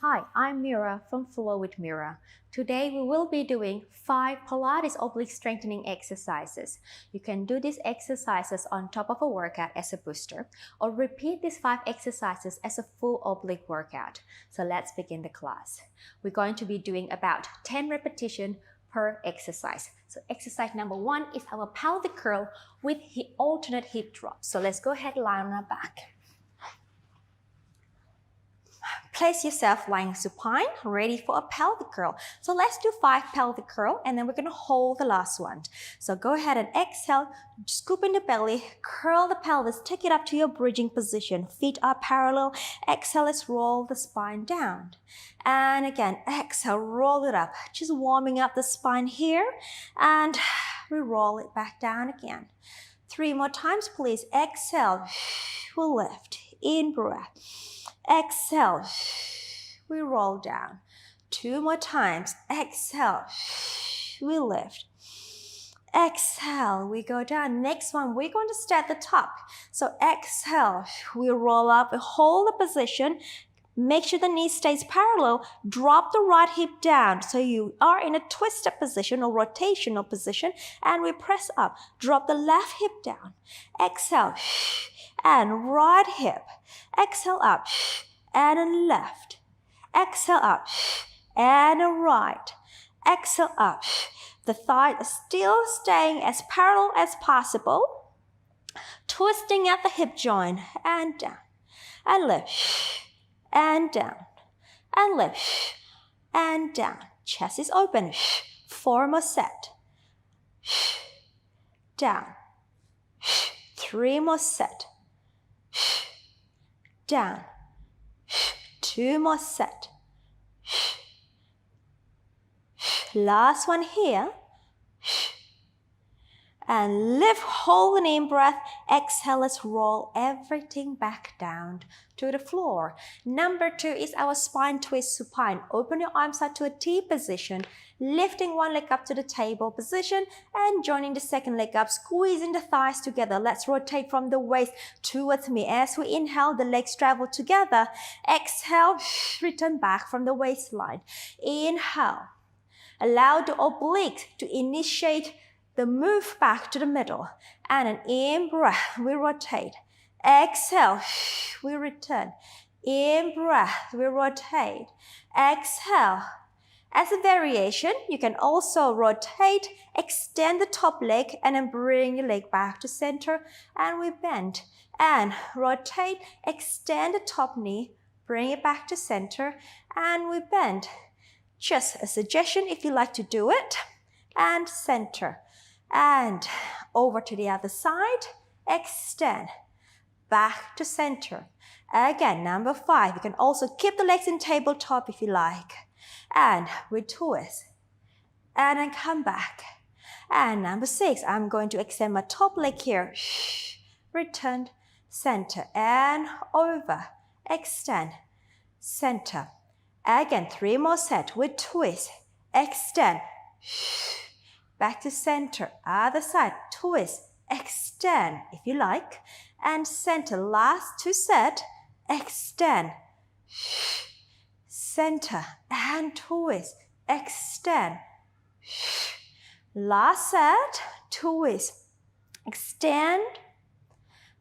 Hi, I'm Mira from Flow with Mira. Today we will be doing 5 Pilates oblique strengthening exercises. You can do these exercises on top of a workout as a booster or repeat these 5 exercises as a full oblique workout. So let's begin the class. We're going to be doing about 10 repetitions per exercise. So exercise number 1 is our pelvic curl with alternate hip drops. So let's go ahead and lie on our back. Place yourself lying supine, ready for a pelvic curl. So let's do 5 pelvic curl and then we're going to hold the last one. So go ahead and exhale, scoop in the belly, curl the pelvis, take it up to your bridging position. Feet are parallel. Exhale, let's roll the spine down. And again, exhale, roll it up. Just warming up the spine here and we roll it back down again. 3 more times, please. Exhale, we'll lift. In breath. Exhale, we roll down. 2 more times. Exhale, we lift. Exhale, we go down. Next one, we're going to stay at the top. So exhale, we roll up, we hold the position. Make sure the knee stays parallel. Drop the right hip down. So you are in a twisted position or rotational position. And we press up. Drop the left hip down. Exhale. And right hip. Exhale up. And left. Exhale up. And right. Exhale up. The thigh is still staying as parallel as possible. Twisting at the hip joint. And down. And lift. And down, and lift, and down. Chest is open. 4 more set. Down. 3 more set. Down. 2 more set. Last one here. And lift, hold an in breath. Exhale, let's roll everything back down to the floor. Number 2 is our spine twist supine. Open your arms out to a T position, lifting one leg up to the table position and joining the second leg up, squeezing the thighs together. Let's rotate from the waist towards me. As we inhale, the legs travel together. Exhale, return back from the waistline. Inhale. Allow the oblique to initiate the move back to the middle. And an in breath, we rotate. Exhale, we return. In breath, we rotate. Exhale. As a variation, you can also rotate, extend the top leg, and then bring your leg back to center. And we bend. And rotate, extend the top knee, bring it back to center, and we bend. Just a suggestion if you like to do it. And center. And over to the other side, extend, back to center. Again, number 5, you can also keep the legs in tabletop if you like. And we twist, and then come back. And number 6, I'm going to extend my top leg here. Return, center, and over, extend, center. Again, 3 more sets, we twist, extend, back to center, other side, twist, extend if you like, and center. Last 2 sets, extend, center, and twist, extend. Last set, twist, extend,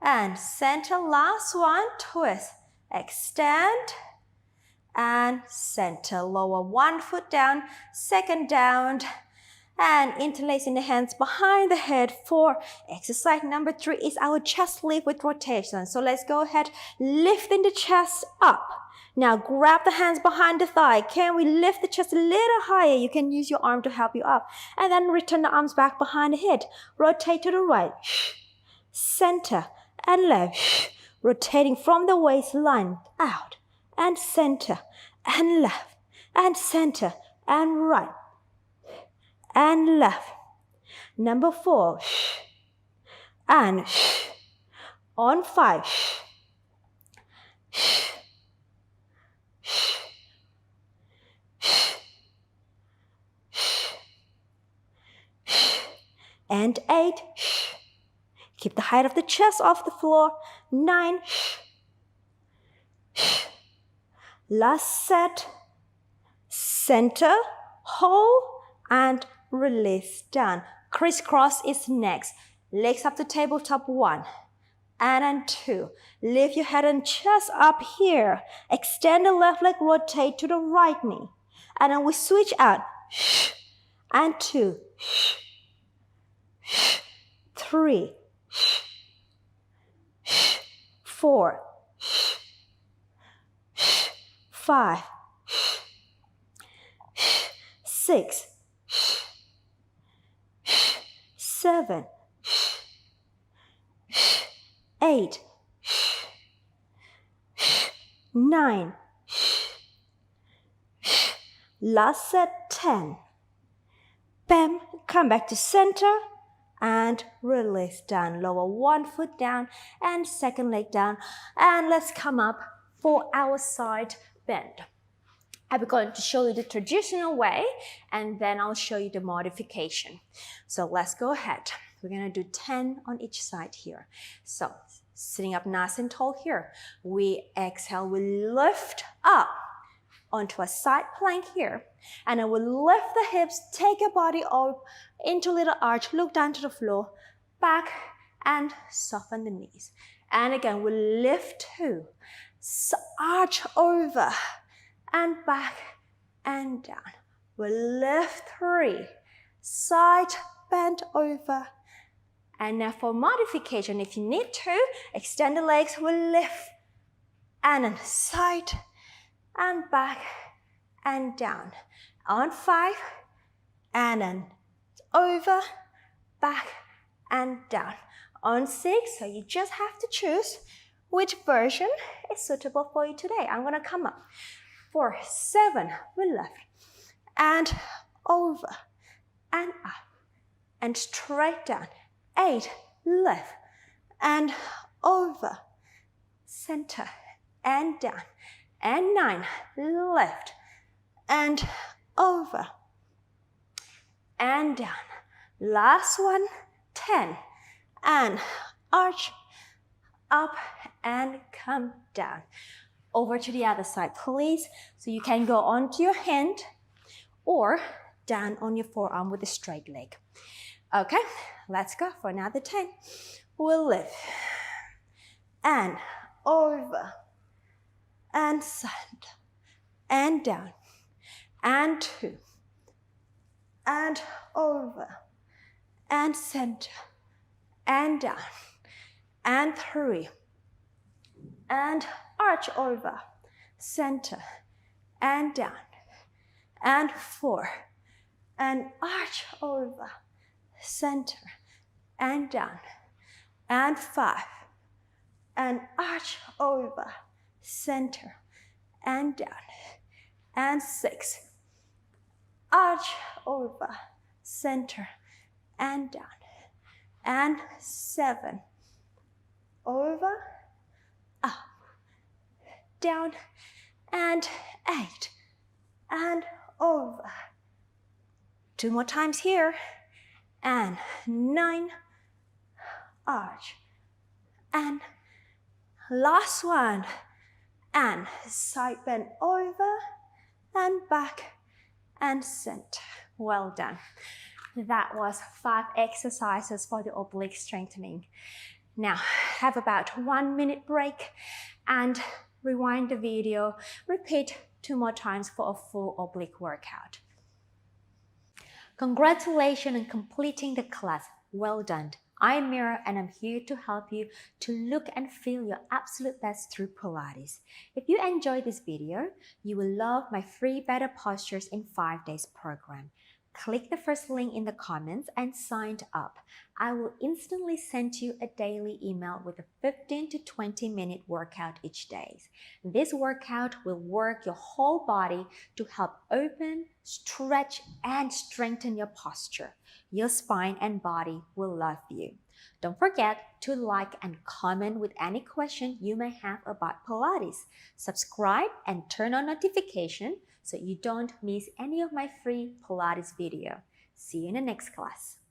and center. Last one, twist, extend, and center. Lower 1 foot down, second down, and interlacing the hands behind the head for exercise number 3 is our chest lift with rotation. So let's go ahead, lifting the chest up. Now grab the hands behind the thigh. Can we lift the chest a little higher? You can use your arm to help you up. And then return the arms back behind the head. Rotate to the right, center, and left. Rotating from the waistline out, and center, and left, and center, and right. And left. Number 4. And on 5. And 8. Keep the height of the chest off the floor. 9. Last set. Center, hold, and release down. Crisscross is next. Legs up to tabletop, 1. And then 2. Lift your head and chest up here. Extend the left leg, rotate to the right knee. And then we switch out. And 2. 3. 4. 5. 6. 7. 8. 9. Last set, 10. Bam, come back to center and release down. Lower one foot down and second leg down. And let's come up for our side bend. I'm going to show you the traditional way and then I'll show you the modification. So let's go ahead. We're going to do 10 on each side here. So sitting up nice and tall here. We exhale, we lift up onto a side plank here. And then we lift the hips, take your body up into a little arch, look down to the floor, back and soften the knees. And again, we lift 2, arch over and back and down. We lift 3, side bend over. And now for modification, if you need to, extend the legs, we lift and then side and back and down. On 5 and then over, back and down. On 6, so you just have to choose which version is suitable for you today. I'm gonna come up. For 7, we lift and over and up and straight down. 8, lift and over, center and down. And 9, lift and over and down. Last one, 10, and arch up and come down. Over to the other side, please. So you can go onto your hand or down on your forearm with a straight leg. Okay, let's go for another 10. We'll lift and over and side and down and 2 and over and center and down and 3 and arch over, center and down and 4 and arch over, center and down and 5 and arch over, center and down and 6, arch over, center and down and 7, over, up, down and 8 and over. 2 more times here and 9, arch and last one and side bend over and back and center. Well done. That was 5 exercises for the oblique strengthening. Now have about 1 minute break and rewind the video. Repeat 2 more times for a full oblique workout. Congratulations on completing the class. Well done. I'm Mira and I'm here to help you to look and feel your absolute best through Pilates. If you enjoyed this video, you will love my free Better Postures in 5 Days program. Click the first link in the comments and sign up. I will instantly send you a daily email with a 15 to 20 minute workout each day. This workout will work your whole body to help open, stretch, and strengthen your posture. Your spine and body will love you. Don't forget to like and comment with any question you may have about Pilates. Subscribe and turn on notifications so you don't miss any of my free Pilates video. See you in the next class.